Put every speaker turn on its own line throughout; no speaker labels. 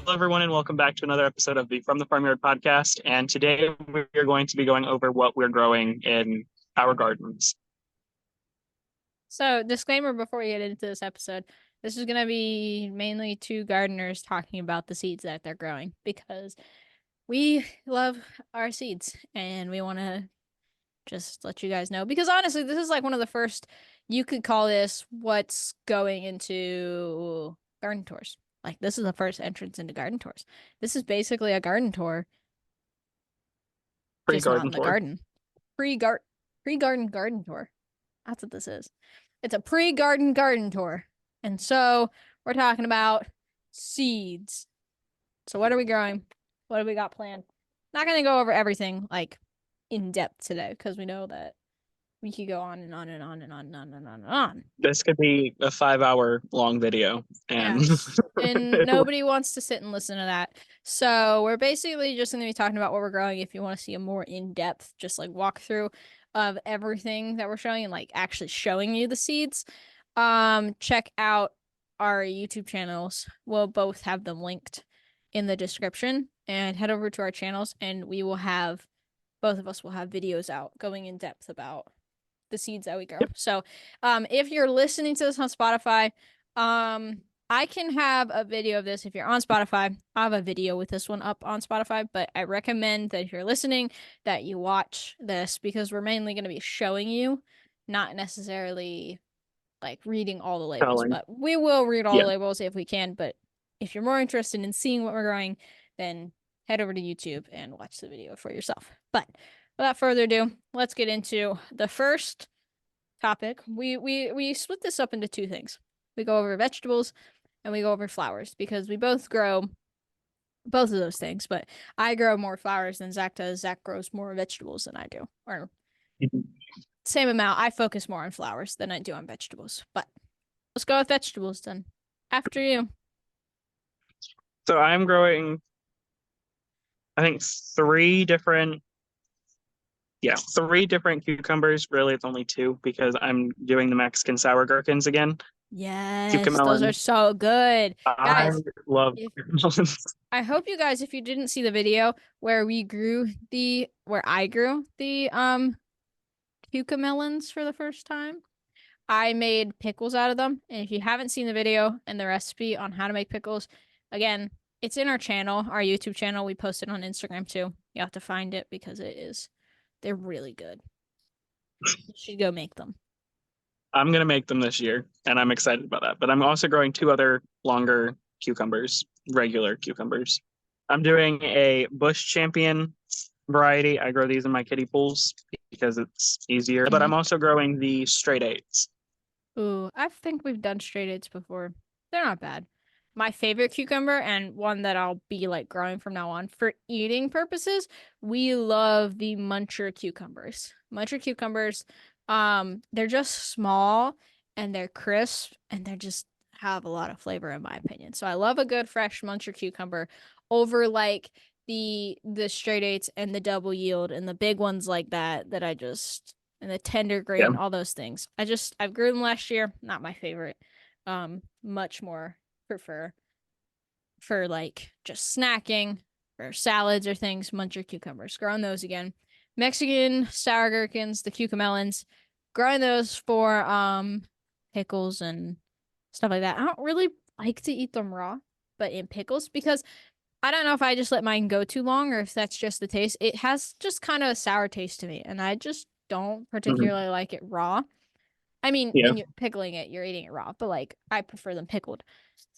everyone, and welcome back to another episode of the From the Farmyard podcast. And today we're going to be going over what we're growing in our gardens.
So, disclaimer before we get into this episode, this is going to be mainly two gardeners talking about the seeds that they're growing because we love our seeds and we want to just let you guys know. Because honestly, this is like one of the first, you could call this what's going into garden tours. Like, this is the first entrance into garden tours. This is basically a garden tour, just not
Pre-garden
in the
tour.
garden. Pre-garden garden tour. That's what this is. It's a pre-garden garden tour. And so we're talking about seeds. So what are we growing? What do we got planned? Not going to go over everything like in depth today because we know that we could go on and on and on and on and on and on and on.
This could be a 5 hour long video, and
Yes. And nobody wants to sit and listen to that. So we're basically just going to be talking about what we're growing. If you want to see a more in-depth, just like walkthrough of everything that we're showing and like actually showing you the seeds, check out our YouTube channels. We'll both have them linked in the description and head over to our channels and we will have both of us will have videos out going in depth about the seeds that we grow.
Yep.
So, if you're listening to this on Spotify, I can have a video of this if you're on Spotify. I have a video with this one up on Spotify, but I recommend that if you're listening that you watch this because we're mainly going to be showing you, not necessarily like reading all the labels,
telling.
but we will read all
Yeah,
the labels if we can. But if you're more interested in seeing what we're growing, then head over to YouTube and watch the video for yourself. But without further ado, let's get into the first topic. We split this up into two things. We go over vegetables and we go over flowers because we both grow both of those things, but I grow more flowers than Zach does. Zach grows more vegetables than I do. Or same amount. I focus more on flowers than I do on vegetables. But let's go with vegetables then. After you.
so I'm growing, I think, three different cucumbers. Really, it's only two because I'm doing the Mexican sour gherkins again.
Yes, those are
Cucamelons.
so good.
I
Guys,
love
if
cucamelons.
I hope you guys, if you didn't see the video where I grew the cucamelons for the first time, I made pickles out of them. And if you haven't seen the video and the recipe on how to make pickles, again, it's in our channel, our YouTube channel. We post it on Instagram too. You have to find it because they're really good. You should go make them.
I'm gonna make them this year, and I'm excited about that. But I'm also growing two other longer cucumbers, regular cucumbers. I'm doing a Bush Champion variety. I grow these in my kiddie pools because it's easier. But
Mm-hmm.
I'm also growing the straight eights.
Ooh, I think we've done straight eights before. They're not bad. My favorite cucumber and one that I'll be like growing from now on for eating purposes, we love the muncher cucumbers. Muncher cucumbers, they're just small and they're crisp and they just have a lot of flavor in my opinion. So I love a good fresh muncher cucumber over like the straight eights and the double yield and the big ones like that I just and the tender
Yeah.
grain, all those things. I've grew them last year, not my favorite. Much more prefer for like just snacking or salads or things, muncher cucumbers. Growing those again. Mexican sour gherkins, the cucamelons, growing those for pickles and stuff like that. I don't really like to eat them raw, but in pickles because I don't know if I just let mine go too long or if that's just the taste. It has just kind of a sour taste to me, and I just don't
Mhm.
particularly like it raw. I mean,
Yeah.
when you're pickling it, you're eating it raw, but like I prefer them pickled.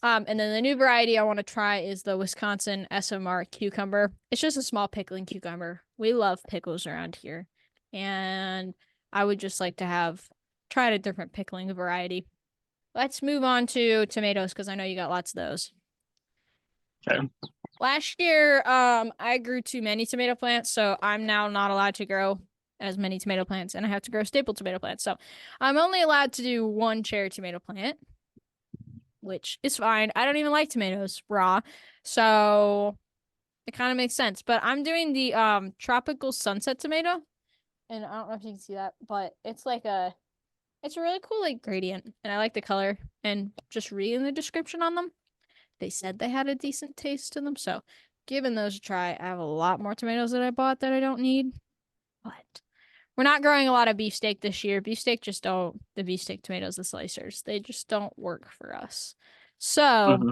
And then the new variety I want to try is the Wisconsin SMR cucumber. It's just a small pickling cucumber. We love pickles around here, and I would just like to have tried a different pickling variety. Let's move on to tomatoes because I know you got lots of those.
Okay.
Last year, I grew too many tomato plants, so I'm now not allowed to grow as many tomato plants, and I have to grow staple tomato plants. So I'm only allowed to do one cherry tomato plant, which is fine. I don't even like tomatoes raw, so it kind of makes sense. But I'm doing the tropical sunset tomato, and I don't know if you can see that, but it's a really cool like gradient, and I like the color. And just reading the description on them, they said they had a decent taste to them. So giving those a try. I have a lot more tomatoes that I bought that I don't need, but we're not growing a lot of beefsteak this year. Beefsteak just don't, the beefsteak tomatoes, the slicers, they just don't work for us. So
Hmm.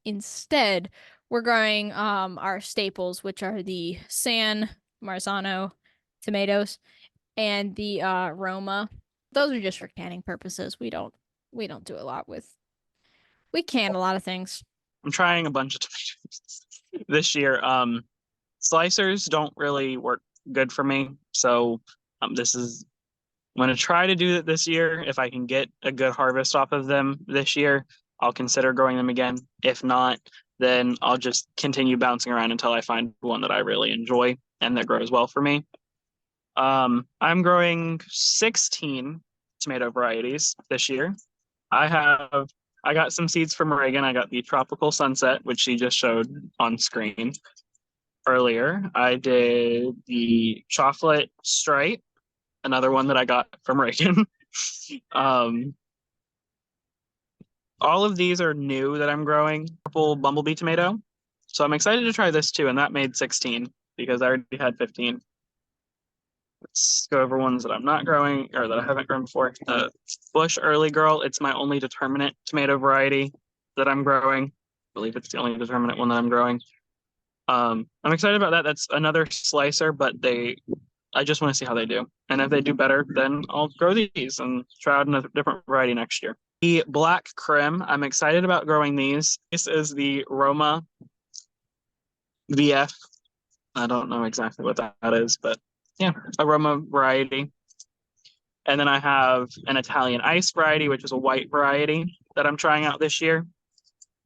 instead, we're growing our staples, which are the San Marzano tomatoes and the Roma. Those are just for canning purposes. We don't do a lot with, we can a lot of things.
I'm trying a bunch of tomatoes this year. Slicers don't really work good for me, so this is I'm going to try to do it this year. If I can get a good harvest off of them this year, I'll consider growing them again. If not, then I'll just continue bouncing around until I find one that I really enjoy and that grows well for me. I'm growing 16 tomato varieties this year. I got some seeds from Reagan. I got the Tropical Sunset, which she just showed on screen earlier. I did the Chocolate Stripe, another one that I got from Reagan. um, all of these are new that I'm growing. Purple bumblebee tomato. So I'm excited to try this too, and that made 16 because I already had 15. Let's go over ones that I'm not growing or that I haven't grown before. Bush Early Girl, it's my only determinate tomato variety that I'm growing. I believe it's the only determinate one that I'm growing. I'm excited about that. That's another slicer, but I just want to see how they do. And if they do better, then I'll grow these and try out another different variety next year. The Black Krim, I'm excited about growing these. This is the Roma VF. I don't know exactly what that is, but yeah, a Roma variety. And then I have an Italian ice variety, which is a white variety that I'm trying out this year.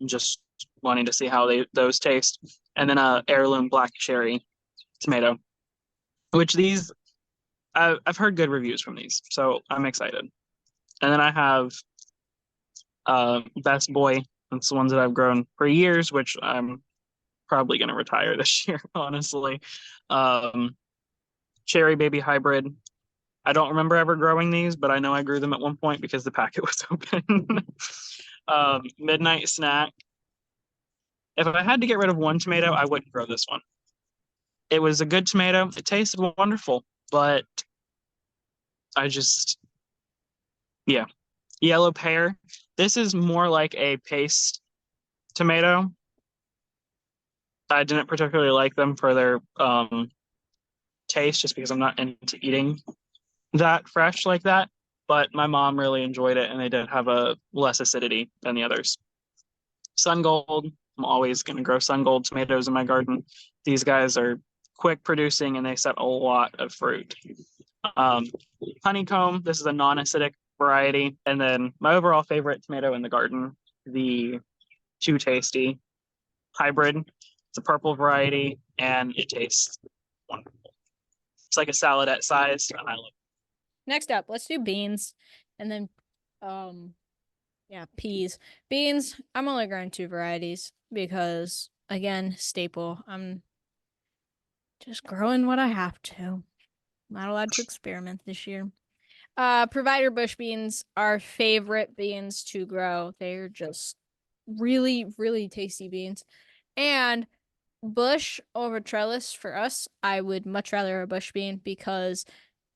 I'm just wanting to see how those taste. And then a heirloom black cherry tomato, which these I've heard good reviews from these, so I'm excited. And then I have Best Boy. That's the ones that I've grown for years, which I'm probably going to retire this year, honestly. Um, Cherry Baby Hybrid. I don't remember ever growing these, but I know I grew them at one point because the packet was open. Midnight Snack. If I had to get rid of one tomato, I wouldn't grow this one. It was a good tomato. It tasted wonderful, but I just, yeah. Yellow Pear. This is more like a paste tomato. I didn't particularly like them for their taste just because I'm not into eating that fresh like that. But my mom really enjoyed it and they did have a less acidity than the others. Sun Gold. I'm always going to grow Sun Gold tomatoes in my garden. These guys are quick producing and they set a lot of fruit. Um, Honeycomb. This is a non-acidic variety. And then my overall favorite tomato in the garden, the Too Tasty hybrid. It's a purple variety and it tastes wonderful. It's like a saladette size, and I love it.
Next up, let's do beans, and then yeah, peas. Beans, I'm only growing two varieties because again, staple. I'm just growing what I have to. Not allowed to experiment this year. Provider bush beans are favorite beans to grow. They're just really, really tasty beans. And bush over trellis for us, I would much rather a bush bean because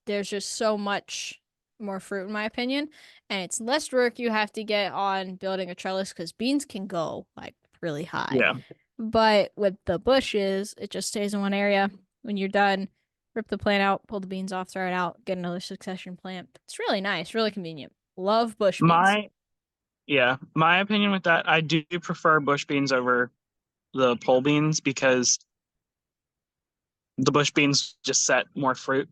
there's just so much more fruit in my opinion, and it's less work you have to get on building a trellis because beans can go like really high.
Yeah.
But with the bushes, it just stays in one area. When you're done, rip the plant out, pull the beans off, throw it out, get another succession plant. It's really nice, really convenient. Love bush beans.
My opinion with that, I do prefer bush beans over the pole beans because the bush beans just set more fruit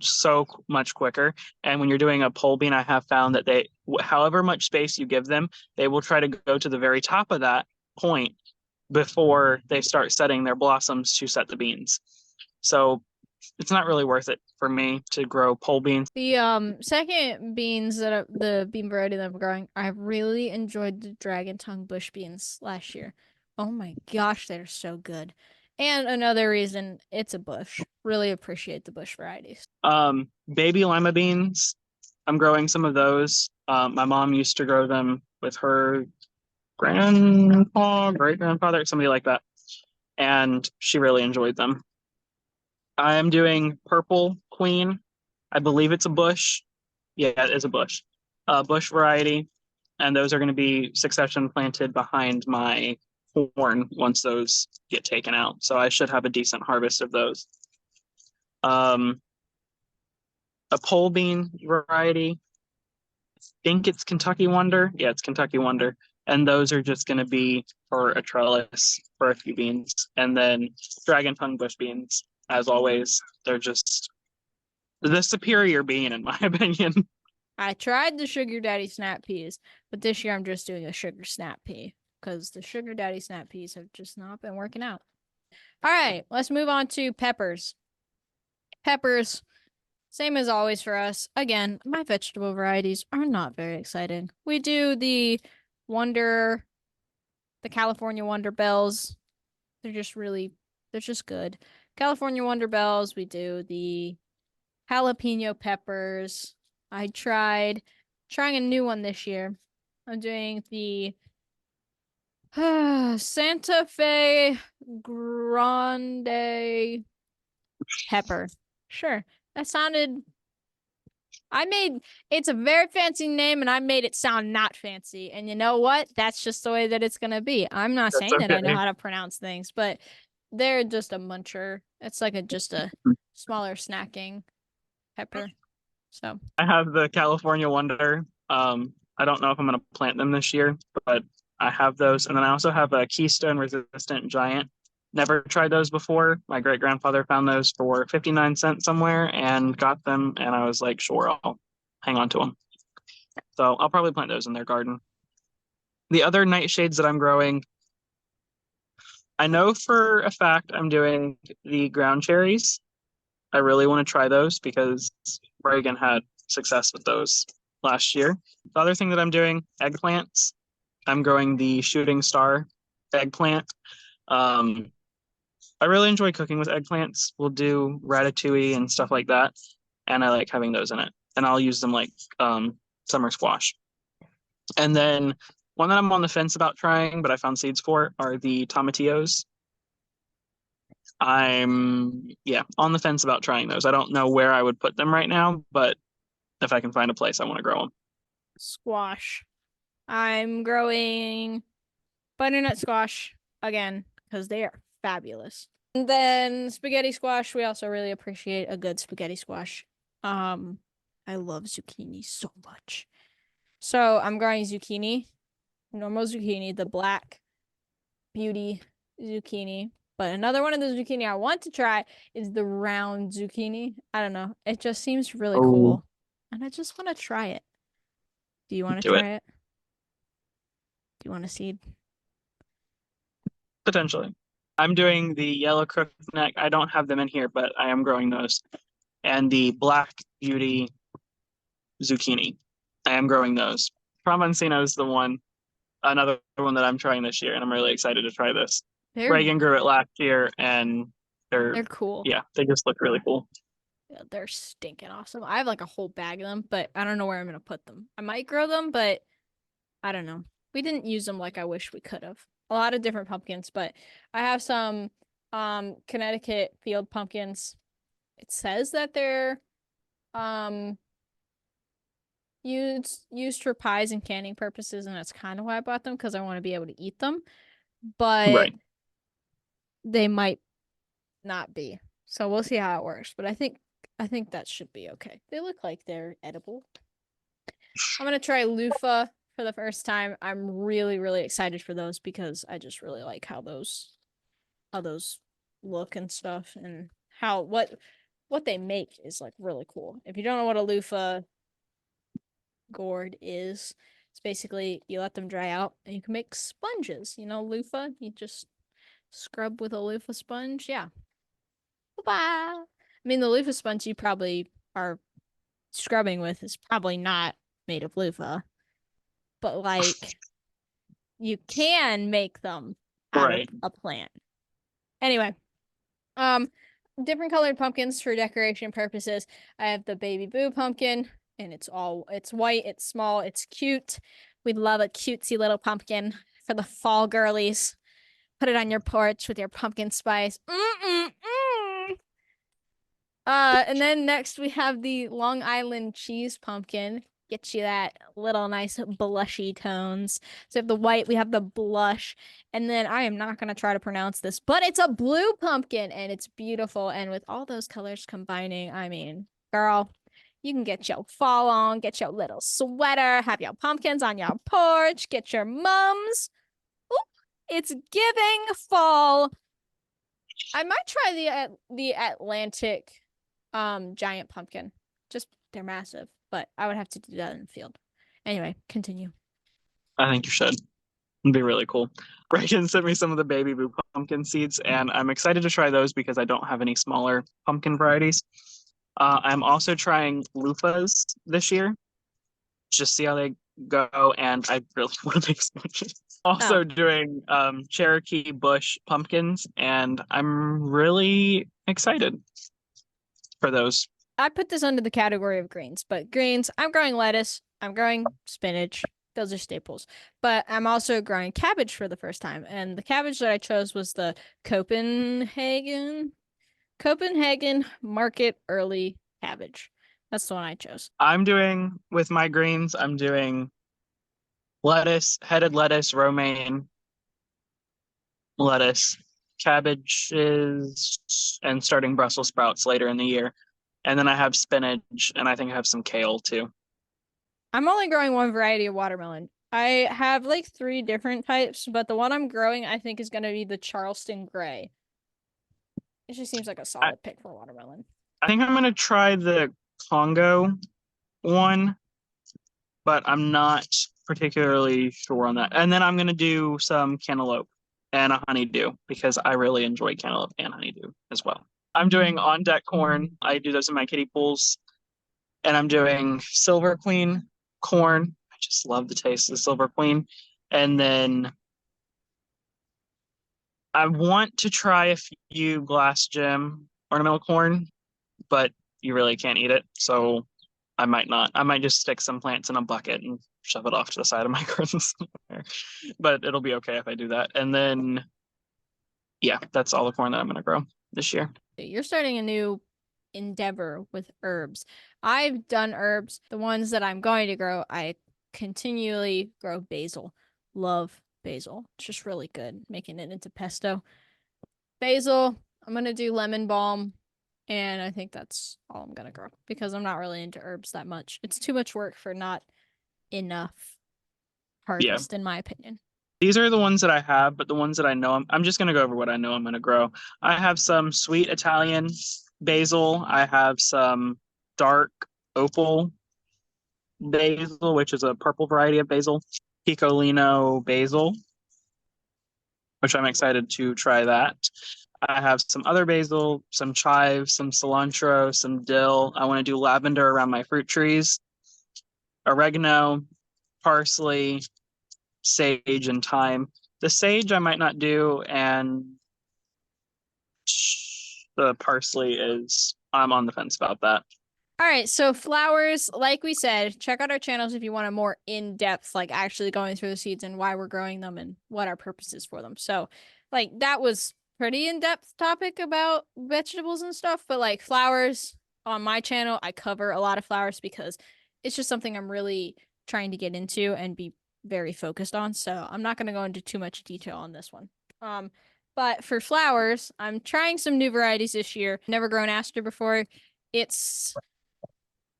so much quicker. And when you're doing a pole bean, I have found that however much space you give them, they will try to go to the very top of that point before they start setting their blossoms to set the beans. So it's not really worth it for me to grow pole beans.
The second beans the bean variety that I'm growing, I really enjoyed the dragon tongue bush beans last year. Oh my gosh, they're so good. And another reason, it's a bush. Really appreciate the bush varieties.
Baby lima beans, I'm growing some of those. My mom used to grow them with her grandpa, great grandfather, somebody like that. And she really enjoyed them. I am doing purple queen. I believe it's a bush. Yeah, it is a bush. Bush variety. And those are going to be succession planted behind my corn once those get taken out. So I should have a decent harvest of those. Um, a pole bean variety. I think it's Kentucky Wonder. Yeah, it's Kentucky Wonder. And those are just going to be for a trellis for a few beans. And then dragon tongue bush beans, as always, they're just the superior bean, in my opinion.
I tried the sugar daddy snap peas, but this year I'm just doing a sugar snap pea because the sugar daddy snap peas have just not been working out. All right, let's move on to peppers. Peppers, same as always for us. Again, my vegetable varieties are not very exciting. We do the Wonder, the California Wonder Bells. They're just good. California Wonder Bells. We do the jalapeno peppers. I tried trying a new one this year. I'm doing the Santa Fe Grande pepper. Sure. That sounded it's a very fancy name and I made it sound not fancy. And you know what? That's just the way that it's gonna be. I'm not
That's
saying that I know
okay.
how to pronounce things, but they're just a muncher. It's like just a smaller snacking pepper. So
I have the California Wonder. I don't know if I'm going to plant them this year, but I have those. And then I also have a Keystone Resistant Giant. Never tried those before. My great grandfather found those for 59 cents somewhere and got them. And I was like, sure, I'll hang on to them. So I'll probably plant those in their garden. The other nightshades that I'm growing, I know for a fact I'm doing the ground cherries. I really want to try those because Reagan had success with those last year. The other thing that I'm doing, eggplants. I'm growing the shooting star eggplant. Um, I really enjoy cooking with eggplants. We'll do ratatouille and stuff like that, and I like having those in it. And I'll use them like summer squash. And then one that I'm on the fence about trying, but I found seeds for are the tomatillos. I'm on the fence about trying those. I don't know where I would put them right now, but if I can find a place, I want to grow them.
squash. I'm growing butternut squash again because they are fabulous. And then spaghetti squash, we also really appreciate a good spaghetti squash. I love zucchini so much. So I'm growing zucchini, normal zucchini, the black beauty zucchini. But another one of the zucchini I want to try is the round zucchini. I don't know. It just seems really
Oh,
cool. And I just want to try it. Do you want to
do it
try it? Do you want to seed?
potentially. I'm doing the yellow crookneck. I don't have them in here, but I am growing those. And the black beauty zucchini. I am growing those. Provencino is another one that I'm trying this year, and I'm really excited to try this.
They're
Reagan grew it last year, and they're
they're cool.
yeah, they just look really cool.
Yeah, they're stinking awesome. I have like a whole bag of them, but I don't know where I'm gonna put them. I might grow them, but I don't know. We didn't use them like I wish we could have. A lot of different pumpkins, but I have some Connecticut field pumpkins. It says that they're um used for pies and canning purposes, and that's kind of why I bought them because I want to be able to eat them, but
Right.
they might not be. So we'll see how it works. But I think that should be okay. They look like they're edible. I'm gonna try loofah for the first time. I'm really, really excited for those because I just really like how those look and stuff and how what they make is like really cool. If you don't know what a loofah gourd is, it's basically you let them dry out and you can make sponges. You know, loofah, you just scrub with a loofah sponge. Yeah. Bye. I mean, the loofah sponge you probably are scrubbing with is probably not made of loofah, but like you can make them out of
Right.
a plant. Anyway, um, different colored pumpkins for decoration purposes. I have the baby boo pumpkin, and it's white, it's small, it's cute. We love a cutesy little pumpkin for the fall girlies. Put it on your porch with your pumpkin spice. And then next we have the Long Island cheese pumpkin. Get you that little nice blushy tones. So we have the white, we have the blush, and then I am not gonna try to pronounce this, but it's a blue pumpkin and it's beautiful. And with all those colors combining, I mean, girl, you can get your fall on, get your little sweater, have your pumpkins on your porch, get your mums. Oop, it's giving fall. I might try the Atlantic giant pumpkin. Just they're massive, but I would have to do that in the field. Anyway, continue.
I think you should. It'd be really cool. Reagan sent me some of the baby boo pumpkin seeds, and I'm excited to try those because I don't have any smaller pumpkin varieties. I'm also trying loofahs this year, just see how they go, and I really want to make smooches. Also doing Cherokee bush pumpkins, and I'm really excited for those.
I put this under the category of greens, but greens, I'm growing lettuce, I'm growing spinach. Those are staples. But I'm also growing cabbage for the first time. And the cabbage that I chose was the Copenhagen Market Early Cabbage. That's the one I chose.
I'm doing, with my greens, I'm doing lettuce, headed lettuce, romaine, lettuce, cabbages, and starting Brussels sprouts later in the year. And then I have spinach, and I think I have some kale too.
I'm only growing one variety of watermelon. I have like 3 different types, but the one I'm growing I think is going to be the Charleston Gray. It just seems like a solid pick for watermelon.
I think I'm going to try the Congo one, but I'm not particularly sure on that. And then I'm going to do some cantaloupe and a honeydew because I really enjoy cantaloupe and honeydew as well. I'm doing on deck corn. I do those in my kiddie pools. And I'm doing Silver Queen corn. I just love the taste of the Silver Queen. And then I want to try a few glass gem ornamental corn, but you really can't eat it. So I might not. I might just stick some plants in a bucket and shove it off to the side of my garden somewhere. But it'll be okay if I do that. And then, yeah, that's all the corn that I'm going to grow this year.
You're starting a new endeavor with herbs. I've done herbs. The ones that I'm going to grow, I continually grow basil. Love basil. It's just really good, making it into pesto. Basil, I'm going to do lemon balm, and I think that's all I'm going to grow because I'm not really into herbs that much. It's too much work for not enough harvest, in my opinion.
These are the ones that I have, but the ones that I know, I'm just going to go over what I know I'm going to grow. I have some sweet Italian basil. I have some dark opal basil, which is a purple variety of basil. Piccolino basil, which I'm excited to try that. I have some other basil, some chives, some cilantro, some dill. I want to do lavender around my fruit trees, oregano, parsley, sage, and thyme. The sage I might not do, and the parsley is, I'm on the fence about that.
All right, so flowers, like we said, check out our channels if you want a more in-depth, like actually going through the seeds and why we're growing them and what our purpose is for them. So, like, that was pretty in-depth topic about vegetables and stuff, but like flowers on my channel, I cover a lot of flowers because it's just something I'm really trying to get into and be very focused on. So I'm not going to go into too much detail on this one. But for flowers, I'm trying some new varieties this year. Never grown aster before. It's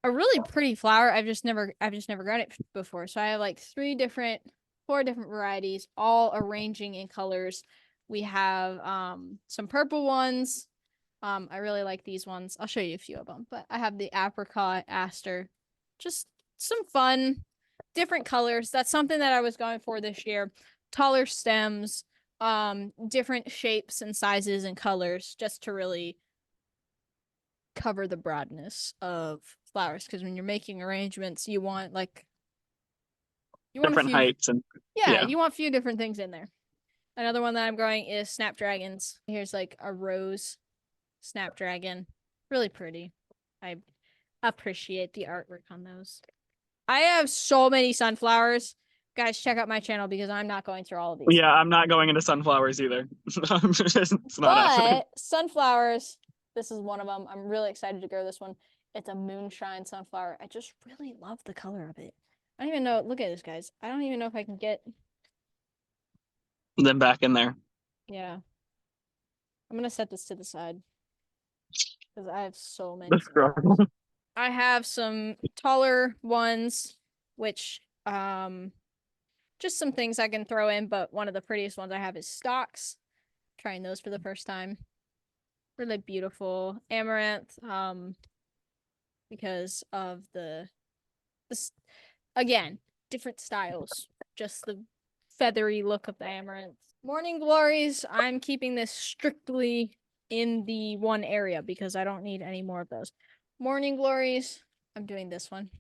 a really pretty flower. I've just never grown it before. So I have like 4 different varieties, all arranging in colors. We have some purple ones. I really like these ones. I'll show you a few of them. But I have the apricot aster. Just some fun, different colors. That's something that I was going for this year. Taller stems, different shapes and sizes and colors, just to really cover the broadness of flowers. Because when you're making arrangements, you want
different heights and
you want a few different things in there. Another one that I'm growing is snapdragons. Here's like a rose snapdragon, really pretty. I appreciate the artwork on those. I have so many sunflowers Guys, check out my channel because I'm not going through all of these.
Yeah, I'm not going into sunflowers either. It's not happening.
But sunflowers, this is one of them. I'm really excited to grow this one. It's a moonshine sunflower. I just really love the color of it. I don't even know. Look at this, guys. I don't even know if I can get.
Then back in there.
Yeah. I'm gonna set this to the side because I have so many.
The struggle.
I have some taller ones, which just some things I can throw in, but one of the prettiest ones I have is stalks. Trying those for the first time. Really beautiful amaranth, because of this again, different styles, just the feathery look of the amaranth. Morning glories, I'm keeping this strictly in the one area because I don't need any more of those. Morning glories, I'm doing this one.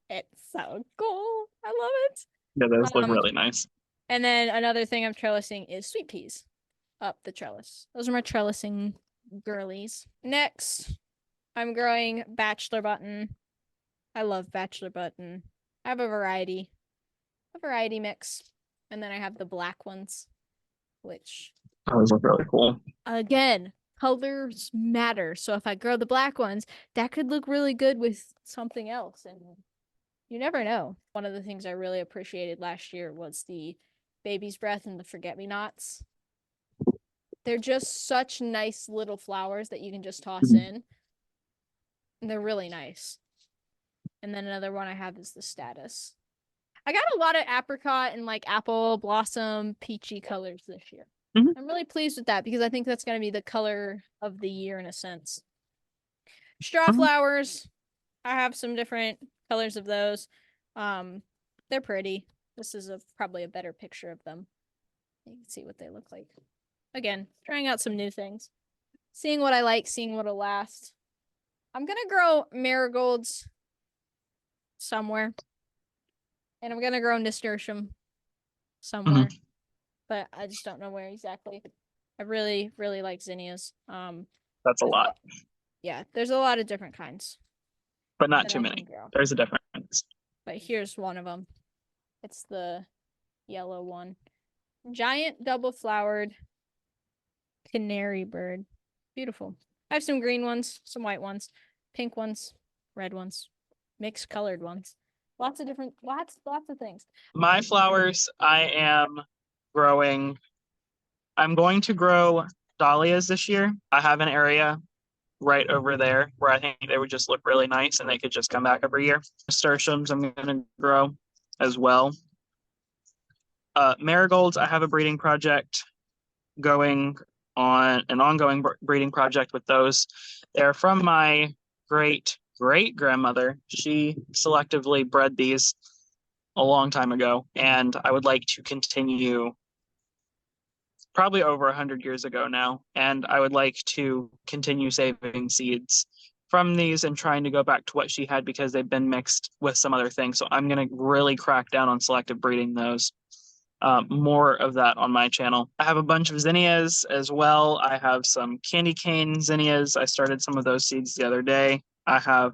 It's so cool. I love it.
Yeah, those look really nice.
And then another thing I'm trellising is sweet peas up the trellis. Those are my trellising girlies. Next, I'm growing bachelor button. I love bachelor button. I have a variety mix. And then I have the black ones, which
Those look really cool.
again, colors matter. So if I grow the black ones, that could look really good with something else. And you never know. One of the things I really appreciated last year was the baby's breath and the forget-me-nots. They're just such nice little flowers that you can just toss in. And they're really nice. And then another one I have is the status. I got a lot of apricot and like apple blossom peachy colors this year. I'm really pleased with that because I think that's going to be the color of the year in a sense. Straw flowers. I have some different colors of those. They're pretty. This is probably a better picture of them. You can see what they look like. Again, trying out some new things. Seeing what I like, seeing what'll last. I'm going to grow marigolds somewhere. And I'm going to grow nasturtium somewhere. But I just don't know where exactly. I really, really like zinnias.
That's a lot.
Yeah, there's a lot of different kinds.
But not too many. There's a difference.
But here's one of them. It's the yellow one. Giant double-flowered canary bird. Beautiful. I have some green ones, some white ones, pink ones, red ones, mixed colored ones. Lots of different, lots of things.
My flowers, I am growing. I'm going to grow dahlias this year. I have an area right over there where I think they would just look really nice and they could just come back every year. Nasturtiums I'm going to grow as well. Marigolds, I have a breeding project going on, an ongoing breeding project with those. They're from my great grandmother. She selectively bred these a long time ago, and I would like to continue probably over 100 years ago now, and I would like to continue saving seeds from these and trying to go back to what she had because they've been mixed with some other things. So I'm going to really crack down on selective breeding those. More of that on my channel. I have a bunch of zinnias as well. I have some candy cane zinnias. I started some of those seeds the other day. I have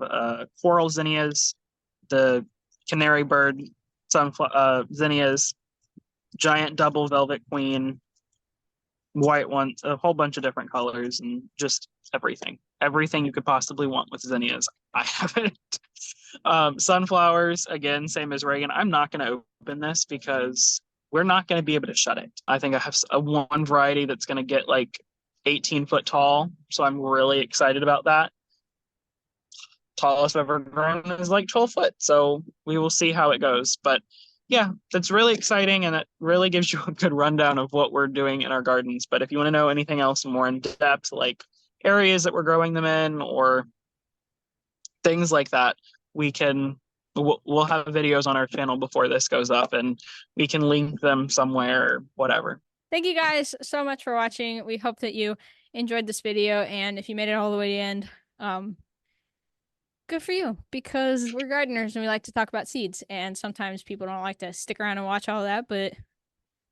coral zinnias, the canary bird zinnias, giant double velvet queen, white ones, a whole bunch of different colors, and just everything you could possibly want with zinnias. I have it. Sunflowers, again, same as Reagan. I'm not going to open this because we're not going to be able to shut it. I think I have one variety that's going to get like 18 foot tall, so I'm really excited about that. Tallest I've ever grown is like 12 foot, so we will see how it goes. But yeah, that's really exciting, and it really gives you a good rundown of what we're doing in our gardens. But if you want to know anything else more in depth, like areas that we're growing them in or things like that, we'll have videos on our channel before this goes up, and we can link them somewhere or whatever.
Thank you guys so much for watching. We hope that you enjoyed this video, and if you made it all the way to the end, good for you, because we're gardeners and we like to talk about seeds, and sometimes people don't like to stick around and watch all that, but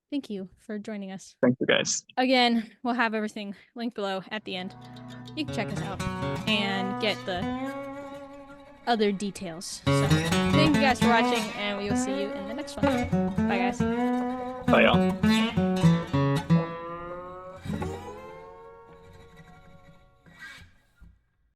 thank you for joining us.
Thank you, guys.
Again, we'll have everything linked below at the end. You can check us out and get the other details. So thank you guys for watching, and we will see you in the next one. Bye, guys.
Bye, y'all.